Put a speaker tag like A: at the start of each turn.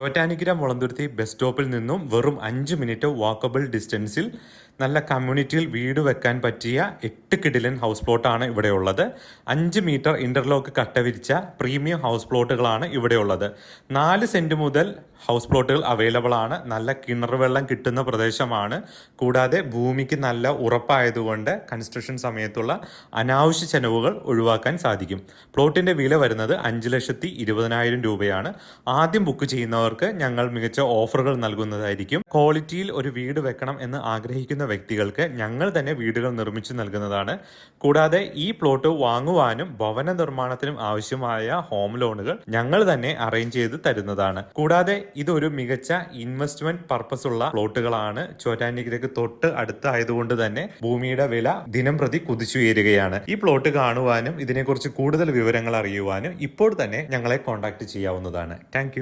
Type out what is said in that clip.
A: Chottanikkara Mulanthuruthy bus സ്റ്റോപ്പിൽ നിന്നും വെറും 5 മിനിറ്റ് വാക്കബിൾ ഡിസ്റ്റൻസിൽ നല്ല കമ്മ്യൂണിറ്റിയിൽ വീട് വെക്കാൻ പറ്റിയ 8 കിടിലൻ ഹൗസ് പ്ലോട്ടാണ് ഇവിടെയുള്ളത്. 5 മീറ്റർ ഇന്റർലോക്ക് കട്ട വിരിച്ച പ്രീമിയം ഹൗസ് പ്ലോട്ടുകളാണ് ഇവിടെയുള്ളത്. 4 സെന്റ് മുതൽ ഹൗസ് പ്ലോട്ടുകൾ അവൈലബിൾ ആണ്. നല്ല കിണർ വെള്ളം കിട്ടുന്ന പ്രദേശമാണ്. കൂടാതെ ഭൂമിക്ക് നല്ല ഉറപ്പായതുകൊണ്ട് കൺസ്ട്രക്ഷൻ സമയത്തുള്ള അനാവശ്യ ചെലവുകൾ ഒഴിവാക്കാൻ സാധിക്കും. പ്ലോട്ടിന്റെ വില വരുന്നത് 5,20,000 രൂപയാണ്. ആദ്യം ബുക്ക് ചെയ്യുന്നവർ ഞങ്ങൾ മികച്ച ഓഫറുകൾ നൽകുന്നതായിരിക്കും. ക്വാളിറ്റിയിൽ ഒരു വീട് വെക്കണം എന്ന് ആഗ്രഹിക്കുന്ന വ്യക്തികൾക്ക് ഞങ്ങൾ തന്നെ വീടുകൾ നിർമ്മിച്ചു നൽകുന്നതാണ്. കൂടാതെ ഈ പ്ലോട്ട് വാങ്ങുവാനും ഭവന നിർമ്മാണത്തിനും ആവശ്യമായ ഹോം ലോണുകൾ ഞങ്ങൾ തന്നെ അറേഞ്ച് ചെയ്ത് തരുന്നതാണ്. കൂടാതെ ഇതൊരു മികച്ച ഇൻവെസ്റ്റ്മെന്റ് പർപ്പസ് ഉള്ള പ്ലോട്ടുകളാണ്. ചോറ്റാനിക്കരയ്ക്ക് തൊട്ട് അടുത്തായതുകൊണ്ട് തന്നെ ഭൂമിയുടെ വില ദിനം പ്രതി കുതിച്ചുയരുകയാണ്. ഈ പ്ലോട്ട് കാണുവാനും ഇതിനെക്കുറിച്ച് കൂടുതൽ വിവരങ്ങൾ അറിയുവാനും ഇപ്പോൾ തന്നെ ഞങ്ങളെ കോൺടാക്ട് ചെയ്യാവുന്നതാണ്. താങ്ക്